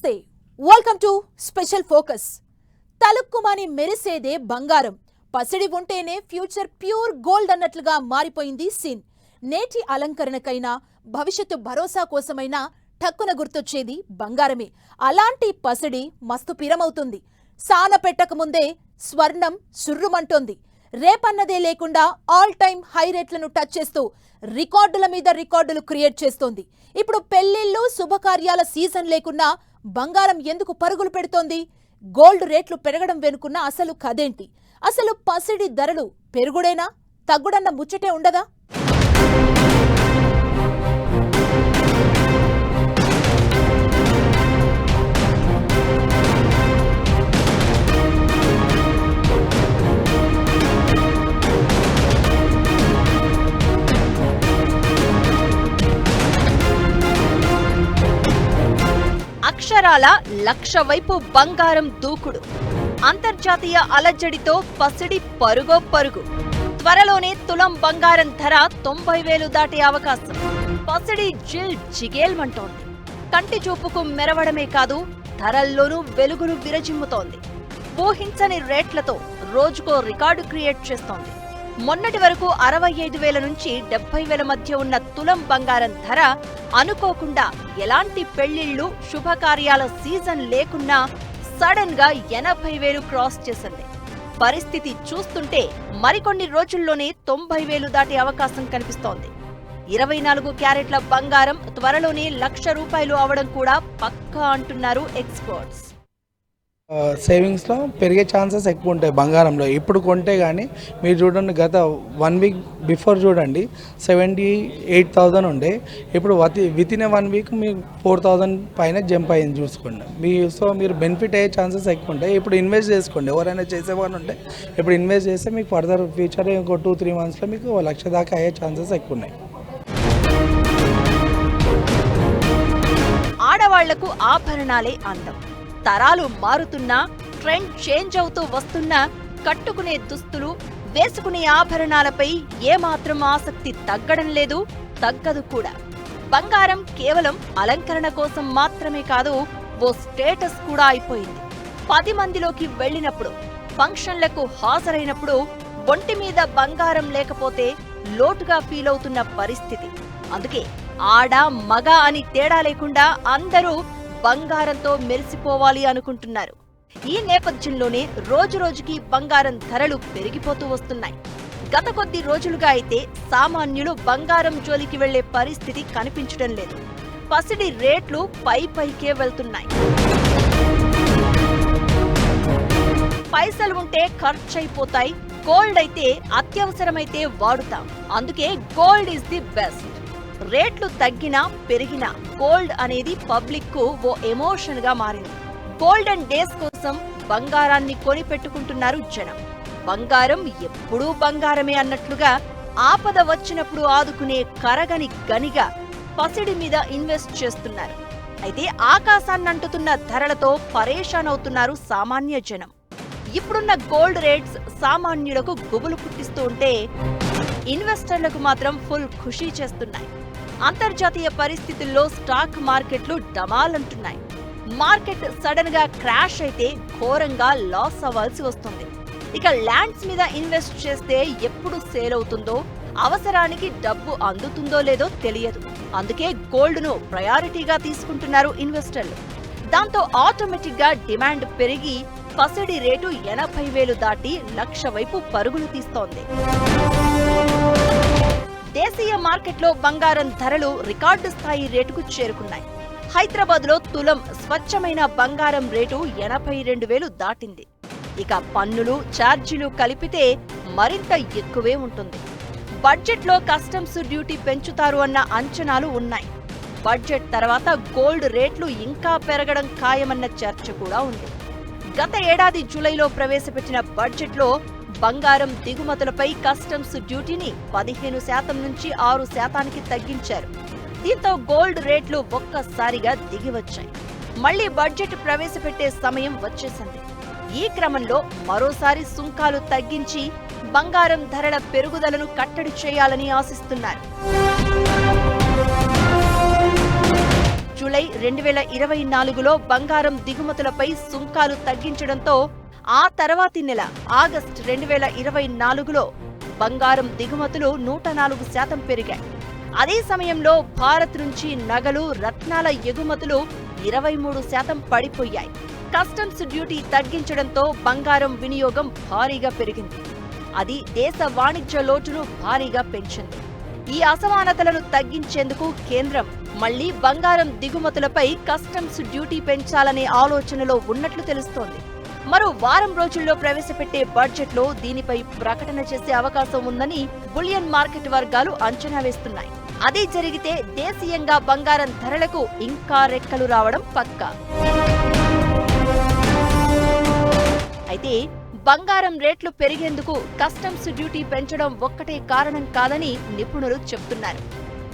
నమస్తే welcome to special focus. తలుక్కుమాని మెరిసేదే బంగారం. పసిడి ఉంటేనే ఫ్యూచర్ ప్యూర్ గోల్డ్ అన్నట్లుగా మారిపోయింది సీన్. నేటి అలంకరణకైనా భవిష్యత్తు భరోసా కోసమైనా టక్కున గుర్తొచ్చేది బంగారమే. అలాంటి పసిడి మస్తు పిరమవుతుంది. సాన పెట్టక ముందే స్వర్ణం సుర్రుమంటోంది. రేపన్నదే లేకుండా ఆల్ టైమ్ హై రేట్లను టచ్ చేస్తూ రికార్డుల మీద రికార్డులు క్రియేట్ చేస్తోంది. ఇప్పుడు పెళ్లిళ్లు శుభకార్యాల సీజన్ లేకున్నా బంగారం ఎందుకు పరుగులు పెడుతోంది? గోల్డ్ రేట్లు పెరగడం వెనుకున్న అసలు కథేంటి? అసలు పసిడి ధరలు పెరుగుడేనా తగ్గుడన్న ముచ్చటే ఉండదా? అక్షరాల లక్ష వైపు బంగారం దూకుడు. అంతర్జాతీయ అలజడితో పసిడి పరుగో పరుగు. త్వరలోనే తులం బంగారం ధర 90,000 దాటే అవకాశం. పసిడి జిగేల్మంటోంది. కంటి చూపుకు మెరవడమే కాదు, ధరల్లోనూ వెలుగును విరజిమ్ముతోంది. ఊహించని రేట్లతో రోజుకో రికార్డు క్రియేట్ చేస్తోంది. మొన్నటి వరకు 65,000 నుంచి 70,000 మధ్య ఉన్న తులం బంగారం ధర అనుకోకుండా ఎలాంటి పెళ్లిళ్లు శుభకార్యాల సీజన్ లేకున్నా సడన్ గా 80,000 క్రాస్ చేసింది. పరిస్థితి చూస్తుంటే మరికొన్ని రోజుల్లోనే 90,000 దాటే అవకాశం కనిపిస్తోంది. 24 క్యారెట్ల బంగారం త్వరలోనే ₹1,00,000 అవడం కూడా పక్కా అంటున్నారు ఎక్స్పర్ట్స్. సేవింగ్స్లో పెరిగే ఛాన్సెస్ ఎక్కువ ఉంటాయి బంగారంలో. ఇప్పుడు కొంటే కానీ మీరు చూడండి, గత 1 వీక్ బిఫోర్ చూడండి 78,000 ఉండే. ఇప్పుడు విత్ ఇన్ 1 వీక్ మీకు 4,000 పైన జంప్ అయ్యింది చూసుకోండి. సో మీరు బెనిఫిట్ అయ్యే ఛాన్సెస్ ఎక్కువ ఉంటాయి. ఇప్పుడు ఇన్వెస్ట్ చేసుకోండి. ఎవరైనా చేసేవాళ్ళు ఉంటే ఇప్పుడు ఇన్వెస్ట్ చేస్తే మీకు ఫర్దర్ ఫ్యూచర్ ఇంకో 2-3 మంత్స్లో మీకు ₹1,00,000 దాకా అయ్యే ఛాన్సెస్ ఎక్కువ ఉన్నాయి. ఆడవాళ్లకు ఆభరణాలే అందం. తరాలు మారుతున్నా, ట్రెండ్ చేంజ్ అవుతూ వస్తున్నా కట్టుకునే దుస్తులు, వేసుకునే ఆభరణాలపై ఏమాత్రం ఆసక్తి తగ్గడం లేదు, తగ్గదు కూడా. బంగారం కేవలం అలంకరణ కోసం మాత్రమే కాదు, ఓ స్టేటస్ కూడా అయిపోయింది. 10 మందిలోకి వెళ్లినప్పుడు, ఫంక్షన్లకు హాజరైనప్పుడు ఒంటి మీద బంగారం లేకపోతే లోటుగా ఫీల్ అవుతున్న పరిస్థితి. అందుకే ఆడ మగ అని తేడా లేకుండా అందరూ బంగారంతో మెరిసిపోవాలి అనుకుంటున్నారు. ఈ నేపథ్యంలోనే రోజురోజుకి బంగారం ధరలు పెరిగిపోతూ వస్తున్నాయి. గత కొద్ది రోజులుగా అయితే సామాన్యులు బంగారం జోలికి వెళ్లే పరిస్థితి కనిపించడం లేదు. పసిడి రేట్లు పైకే వెళ్తున్నాయి. పైసలు ఉంటే ఖర్చయిపోతాయి, గోల్డ్ అయితే అత్యవసరమైతే వాడుతాం. అందుకే గోల్డ్ ఈజ్ ది బెస్ట్. రేట్లు తగ్గినా పెరిగినా గోల్డ్ అనేది పబ్లిక్ కు ఓ ఎమోషన్ గా మారింది. గోల్డెన్ డేస్ కోసం బంగారాన్ని కొని పెట్టుకుంటున్నారు జనం. బంగారం ఎప్పుడూ బంగారమే అన్నట్లుగా ఆపద వచ్చినప్పుడు ఆదుకునే కరగని గనిగా పసిడి మీద ఇన్వెస్ట్ చేస్తున్నారు. అయితే ఆకాశాన్నంటుతున్న ధరలతో పరేషాన్ అవుతున్నారు సామాన్య జనం. ఇప్పుడున్న గోల్డ్ రేట్స్ సామాన్యులకు గుబులు పుట్టిస్తూ ఉంటే ఇన్వెస్టర్లకు మాత్రం ఫుల్ ఖుషీ చేస్తున్నాయి. అంతర్జాతీయ పరిస్థితుల్లో స్టాక్ మార్కెట్లు డమాలంటున్నాయి. మార్కెట్ సడన్ గా క్రాష్ అయితే ఘోరంగా లాస్ అవ్వాల్సి వస్తుంది. ఇక ల్యాండ్స్ మీద ఇన్వెస్ట్ చేస్తే ఎప్పుడు సేల్ అవుతుందో, అవసరానికి డబ్బు అందుతుందో లేదో తెలియదు. అందుకే గోల్డ్ ను ప్రయారిటీగా తీసుకుంటున్నారు ఇన్వెస్టర్లు. దాంతో ఆటోమేటిక్ గా డిమాండ్ పెరిగి పసిడి రేటు 80,000 దాటి ₹1,00,000 వైపు పరుగులు తీస్తోంది. దేశీయ మార్కెట్లో బంగారం ధరలు రికార్డు స్థాయి రేటుకు చేరుకున్నాయి. హైదరాబాద్ లో తులం స్వచ్ఛమైన బంగారం రేటు 82,000 దాటింది. ఇక పన్నులు, ఛార్జీలు కలిపితే మరింత ఎక్కువే ఉంటుంది. బడ్జెట్ లో కస్టమ్స్ డ్యూటీ పెంచుతారు అన్న అంచనాలు ఉన్నాయి. బడ్జెట్ తర్వాత గోల్డ్ రేట్లు ఇంకా పెరగడం ఖాయమన్న చర్చ కూడా ఉంది. గత ఏడాది జూలైలో ప్రవేశపెట్టిన బడ్జెట్ లో బంగారం దిగుమతులపై కస్టమ్స్ డ్యూటీని 15% నుంచి 6%కి తగ్గించారు. దీంతో గోల్డ్ రేట్లు ఒక్కసారిగా దిగివచ్చాయి. మళ్లీ బడ్జెట్ ప్రవేశపెట్టే సమయం వచ్చేసింది. ఈ క్రమంలో మరోసారి సుంకాలు తగ్గించి బంగారం ధరల పెరుగుదలను కట్టడి చేయాలని ఆశిస్తున్నారు. జూలై 2024లో బంగారం దిగుమతులపై సుంకాలు తగ్గించడంతో ఆ తర్వాతి నెల ఆగస్టు 2024లో బంగారం దిగుమతులు 104% పెరిగాయి. అదే సమయంలో భారత్ నుంచి నగలు, రత్నాల ఎగుమతులు 23% పడిపోయాయి. కస్టమ్స్ డ్యూటీ తగ్గించడంతో బంగారం వినియోగం భారీగా పెరిగింది. అది దేశ వాణిజ్య లోటును భారీగా పెంచింది. ఈ అసమానతలను తగ్గించేందుకు కేంద్రం మళ్లీ బంగారం దిగుమతులపై కస్టమ్స్ డ్యూటీ పెంచాలనే ఆలోచనలో ఉన్నట్లు తెలుస్తోంది. మరో వారం రోజుల్లో ప్రవేశపెట్టే బడ్జెట్లో దీనిపై ప్రకటన చేసే అవకాశం ఉందని బులియన్ మార్కెట్ వర్గాలు అంచనా వేస్తున్నాయి. అదే జరిగితే దేశీయంగా బంగారం ధరలకు ఇంకా రెక్కలు రావడం పక్కా. అయితే బంగారం రేట్లు పెరిగేందుకు కస్టమ్స్ డ్యూటీ పెంచడం ఒక్కటే కారణం కాదని నిపుణులు చెబుతున్నారు.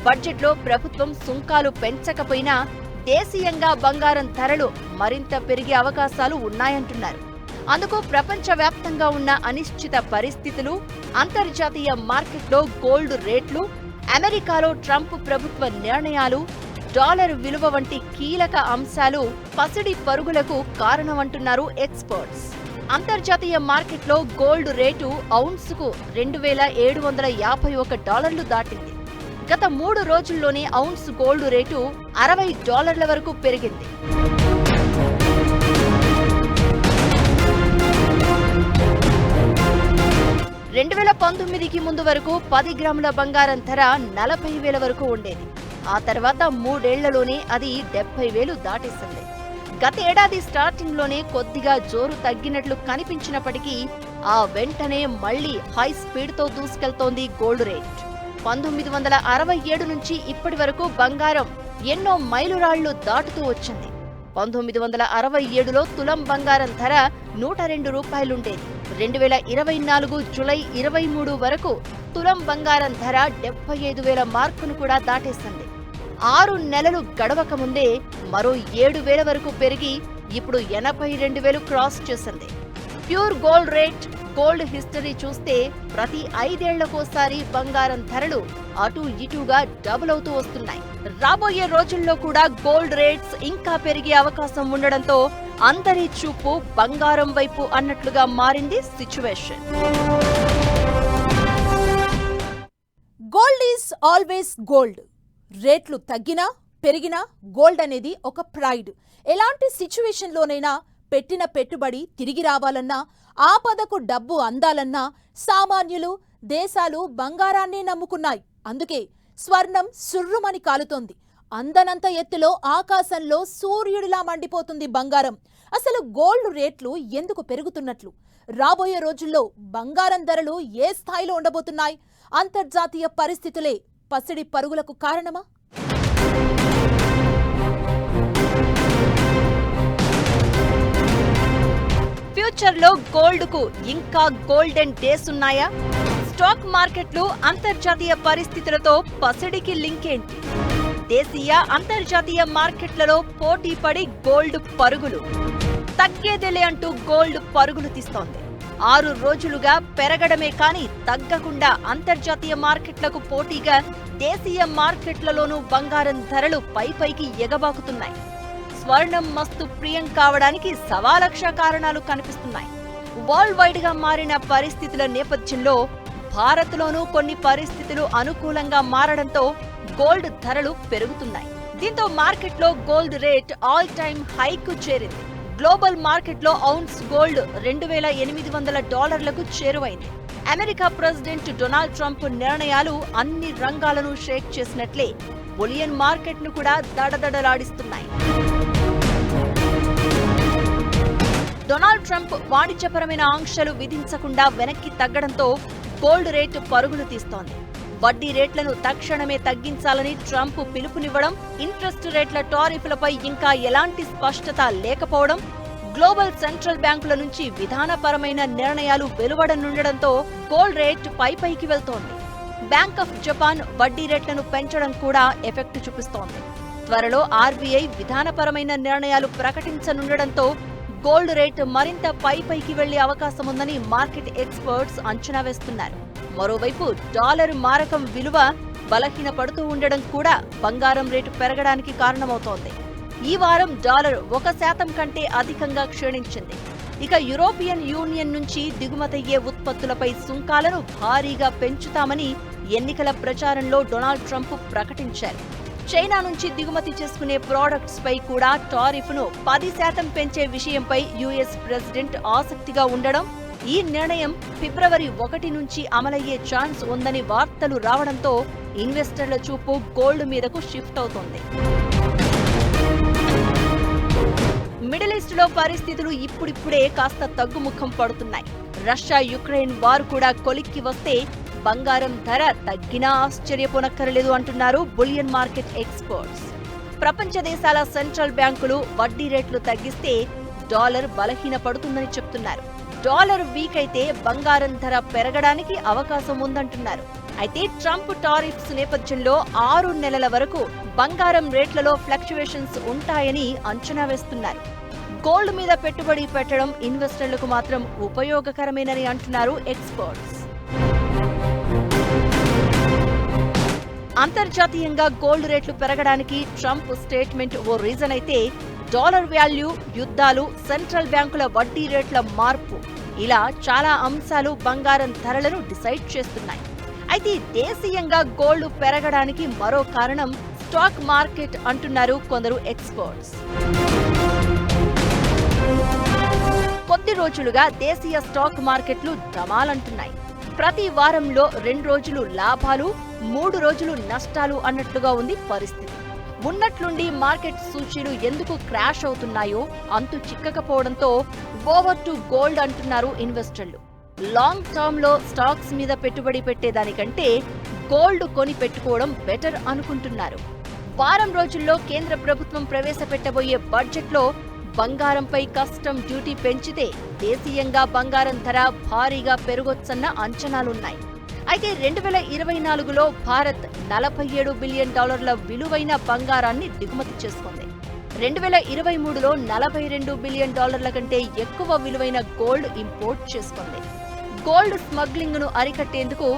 బడ్జెట్లో ప్రభుత్వం సుంకాలు పెంచకపోయినా దేశీయంగా బంగారం ధరలు మరింత పెరిగే అవకాశాలు ఉన్నాయంటున్నారు. అందుకు ప్రపంచవ్యాప్తంగా ఉన్న అనిశ్చిత పరిస్థితులు, అంతర్జాతీయ మార్కెట్లో గోల్డ్ రేట్లు, అమెరికాలో ట్రంప్ ప్రభుత్వ నిర్ణయాలు, డాలర్ విలువ వంటి కీలక అంశాలు పసిడి పరుగులకు కారణమంటున్నారు ఎక్స్పర్ట్స్. అంతర్జాతీయ మార్కెట్లో గోల్డ్ రేటు ఔన్సుకు $2,751 దాటింది. గత 3 రోజుల్లోనే ఔన్స్ గోల్డ్ రేటు $60 వరకు పెరిగింది. (2019కి ముందు వరకు 10 గ్రాముల బంగారం ధర 40,000 వరకు ఉండేది. ఆ తర్వాత 3 ఏళ్లలోనే అది 70,000 దాటేసింది. గత ఏడాది స్టార్టింగ్లోనే కొద్దిగా జోరు తగ్గినట్లు కనిపించినప్పటికీ ఆ వెంటనే మళ్లీ హై స్పీడ్తో దూసుకెళ్తోంది గోల్డ్ రేట్. 1967 నుంచి ఇప్పటి వరకు బంగారం ఎన్నో మైలురాళ్లు దాటుతూ వచ్చింది. 1967లో తులం బంగారం ధర ₹102 ఉండేది. 2024 జూలై 23 వరకు తులం బంగారం ధర 75,000 మార్కును కూడా దాటేసింది. 6 నెలలు గడవక ముందే మరో 7,000 వరకు పెరిగి ఇప్పుడు 82,000 క్రాస్ చేసింది. Pure gold rate, gold history చూస్తే ప్రతి 5 ఏళ్లకోసారి బంగారం ధరలు అటు ఇటుగా డబుల్ అవుతూ వస్తున్నాయి. రాబోయే రోజుల్లో కూడా గోల్డ్ రేట్స్ ఇంకా పెరిగే అవకాశం ఉండడంతో అందరి చూపు బంగారం వైపు అన్నట్లుగా మారింది situation. Gold is always gold. రేట్లు తగ్గినా పెరిగినా గోల్డ్ అనేది ఒక ప్రైడ్. ఎలాంటి సిచ్యువేషన్లోనైనా పెట్టిన పెట్టుబడి తిరిగి రావాలన్నా, ఆపదకు డబ్బు అందాలన్నా సామాన్యులు, దేశాలు బంగారాన్నే నమ్ముకున్నాయి. అందుకే స్వర్ణం సుర్రుమని కాలుతోంది. అందనంత ఎత్తులో ఆకాశంలో సూర్యుడిలా మండిపోతుంది బంగారం. అసలు గోల్డ్ రేట్లు ఎందుకు పెరుగుతున్నట్లు? రాబోయే రోజుల్లో బంగారం ధరలు ఏ స్థాయిలో ఉండబోతున్నాయి? అంతర్జాతీయ పరిస్థితులే పసిడి పరుగులకు కారణమా? ఫ్యూచర్లో గోల్డ్కు ఇంకా గోల్డెన్ డేస్ ఉన్నాయా? స్టాక్ మార్కెట్లు అంతర్జాతీయ పరిస్థితులతో పసిడికి లింక్ ఏంటి? దేశీయ, అంతర్జాతీయ మార్కెట్లలో పోటీ పడి గోల్డ్ పరుగులు తగ్గేదేలే అంటూ గోల్డ్ పరుగులు తీస్తోంది. 6 రోజులుగా పెరగడమే కానీ తగ్గకుండా అంతర్జాతీయ మార్కెట్లకు పోటీగా దేశీయ మార్కెట్లలోనూ బంగారం ధరలు పైపైకి ఎగబాకుతున్నాయి. స్వర్ణం మస్తు ప్రియం కావడానికి 1,00,000 కారణాలు కనిపిస్తున్నాయి. వరల్డ్ వైడ్ గా మారిన పరిస్థితుల నేపథ్యంలో భారత్లోనూ కొన్ని పరిస్థితులు అనుకూలంగా మారడంతో గోల్డ్ ధరలు పెరుగుతున్నాయి. దీంతో మార్కెట్లో గోల్డ్ రేట్ ఆల్ టైమ్ హైకు చేరింది. గ్లోబల్ మార్కెట్లో ఔన్స్ గోల్డ్ $2,800లకు చేరువైంది. అమెరికా ప్రెసిడెంట్ డొనాల్డ్ ట్రంప్ నిర్ణయాలు అన్ని రంగాలను షేక్ చేసినట్లే బులియన్ మార్కెట్ను కూడా దడదడలాడిస్తున్నాయి. డొనాల్డ్ ట్రంప్ వాణిజ్యపరమైన ఆంక్షలు విధించకుండా వెనక్కి తగ్గడంతో గోల్డ్ రేటు పరుగులు తీస్తోంది. వడ్డీ రేట్లను తక్షణమే తగ్గించాలని ట్రంప్ పిలుపునివ్వడం, ఇంట్రెస్ట్ రేట్ల టారిఫ్లపై ఇంకా ఎలాంటి స్పష్టత లేకపోవడం, గ్లోబల్ సెంట్రల్ బ్యాంకుల నుంచి విధానపరమైన నిర్ణయాలు వెలువడనుండడంతో గోల్డ్ రేట్ పైపైకి వెళ్తోంది. బ్యాంక్ ఆఫ్ జపాన్ వడ్డీ రేట్లను పెంచడం కూడా ఎఫెక్ట్ చూపిస్తోంది. త్వరలో ఆర్బీఐ విధానపరమైన నిర్ణయాలు ప్రకటించనుండడంతో గోల్డ్ రేట్ మరింత పైపైకి వెళ్లే అవకాశముందని మార్కెట్ ఎక్స్పర్ట్స్ అంచనా వేస్తున్నారు. మరోవైపు డాలర్ మారకం విలువ బలహీనపడుతూ ఉండడం కూడా బంగారం రేటు పెరగడానికి కారణమవుతోంది. ఈ వారం డాలర్ 1% కంటే అధికంగా క్షీణించింది. ఇక యూరోపియన్ యూనియన్ నుంచి దిగుమతయ్యే ఉత్పత్తులపై సుంకాలను భారీగా పెంచుతామని ఎన్నికల ప్రచారంలో డొనాల్డ్ ట్రంప్ ప్రకటించారు. చైనా నుంచి దిగుమతి చేసుకునే ప్రోడక్ట్స్ పై కూడా టారిఫ్ను 10% పెంచే విషయంపై యుఎస్ ప్రెసిడెంట్ ఆసక్తిగా ఉండడం, ఈ నిర్ణయం ఫిబ్రవరి 1 నుంచి అమలయ్యే ఛాన్స్ ఉందని వార్తలు రావడంతో ఇన్వెస్టర్ల చూపు గోల్డ్ మీదకు షిఫ్ట్ అవుతోంది. మిడిల్ ఈస్ట్ లో పరిస్థితులు ఇప్పుడిప్పుడే కాస్త తగ్గుముఖం పడుతున్నాయి. రష్యా యుక్రెయిన్ వార్ కూడా కొలిక్కి వస్తే బంగారం ధర తగ్గినా ఆశ్చర్యపోనక్కర్లేదు అంటున్నారు బులియన్ మార్కెట్ ఎక్స్పర్ట్స్. ప్రపంచ దేశాల సెంట్రల్ బ్యాంకులు వడ్డీ రేట్లు తగ్గిస్తే డాలర్ బలహీనపడుతుందని చెప్తున్నారు. డాలర్ వీక్ అయితే బంగారం ధర పెరగడానికి అవకాశం ఉందంటున్నారు. అయితే ట్రంప్ టారిఫ్స్ నేపథ్యంలో 6 నెలల వరకు బంగారం రేట్లలో ఫ్లక్చువేషన్స్ ఉంటాయని అంచనా వేస్తున్నారు. గోల్డ్ మీద పెట్టుబడి పెట్టడం ఇన్వెస్టర్లకు మాత్రం ఉపయోగకరమేనని అంటున్నారు ఎక్స్పర్ట్స్. అంతర్జాతీయంగా గోల్డ్ రేట్లు పెరగడానికి ట్రంప్ స్టేట్మెంట్ ఓ రీజన్ అయితే, డాలర్ వాల్యూ, యుద్ధాలు, సెంట్రల్ బ్యాంకుల వడ్డీ రేట్ల మార్పు ఇలా చాలా అంశాలు బంగారం ధరలను డిసైడ్ చేస్తున్నాయి. అయితే దేశీయంగా గోల్డ్ పెరగడానికి మరో కారణం స్టాక్ మార్కెట్ అంటున్నారు కొందరు ఎక్స్పర్ట్స్. కొద్ది రోజులుగా దేశీయ స్టాక్ మార్కెట్లు ధమాలంటున్నాయి. ప్రతి వారంలో 2 రోజులు లాభాలు, 3 రోజులు నష్టాలు అన్నట్లుగా ఉంది పరిస్థితి. ఉన్నట్లుండి మార్కెట్ సూచీలు ఎందుకు క్రాష్ అవుతున్నాయో అంతు చిక్కకపోవడంతో ఓవర్ టు గోల్డ్ అంటున్నారు ఇన్వెస్టర్లు. లాంగ్ టర్మ్ లో స్టాక్స్ మీద పెట్టుబడి పెట్టేదానికంటే గోల్డ్ కొని పెట్టుకోవడం బెటర్ అనుకుంటున్నారు. వారం రోజుల్లో కేంద్ర ప్రభుత్వం ప్రవేశపెట్టబోయే బడ్జెట్లో బంగారంపై కస్టమ్ డ్యూటీ పెంచితే దేశీయంగా బంగారం ధర భారీగా పెరగొచ్చన్న అంచనాలున్నాయి. అయితే 2024లో భారత్ $47 బిలియన్ విలువైన బంగారాన్ని దిగుమతి చేసుకుంది. 2023లో $42 బిలియన్ కంటే ఎక్కువ విలువైన గోల్డ్ ఇంపోర్ట్ చేసుకుంది. గోల్డ్ స్మగ్లింగ్ ను అరికట్టేందుకు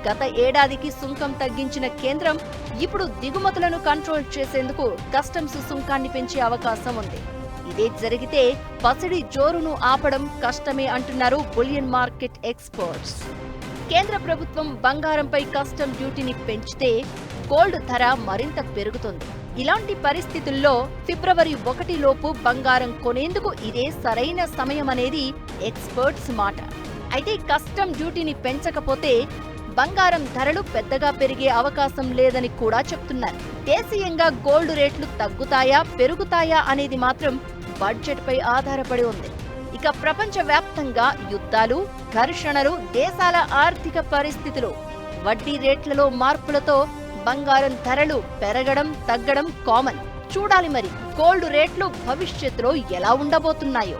గత ఏడాదికి సుంకం తగ్గించిన కేంద్రం ఇప్పుడు దిగుమతులను కంట్రోల్ చేసేందుకు కస్టమ్స్ సుంకాన్ని పెంచే అవకాశం ఉంది. ఇదే జరిగితే పసిడి జోరును ఆపడం కష్టమే అంటున్నారు బులియన్ మార్కెట్ ఎక్స్పర్ట్స్. కేంద్ర ప్రభుత్వం బంగారంపై కస్టమ్ డ్యూటీని పెంచితే గోల్డ్ ధర మరింత పెరుగుతుంది. ఇలాంటి పరిస్థితుల్లో ఫిబ్రవరి 1 లోపు బంగారం కొనేందుకు ఇదే సరైన సమయమనేది ఎక్స్పర్ట్స్ మాట. అయితే కస్టమ్ డ్యూటీని పెంచకపోతే బంగారం ధరలు పెద్దగా పెరిగే అవకాశం లేదని కూడా చెప్తున్నారు. దేశీయంగా గోల్డ్ రేట్లు తగ్గుతాయా పెరుగుతాయా అనేది మాత్రం బడ్జెట్ పై ఆధారపడి ఉంది. ఇక ప్రపంచ వ్యాప్తంగా యుద్ధాలు, ఘర్షణలు, దేశాల ఆర్థిక పరిస్థితులు, వడ్డీ రేట్లలో మార్పులతో బంగారం ధరలు పెరగడం తగ్గడం కామన్. చూడాలి మరి గోల్డ్ రేట్లు భవిష్యత్తులో ఎలా ఉండబోతున్నాయో.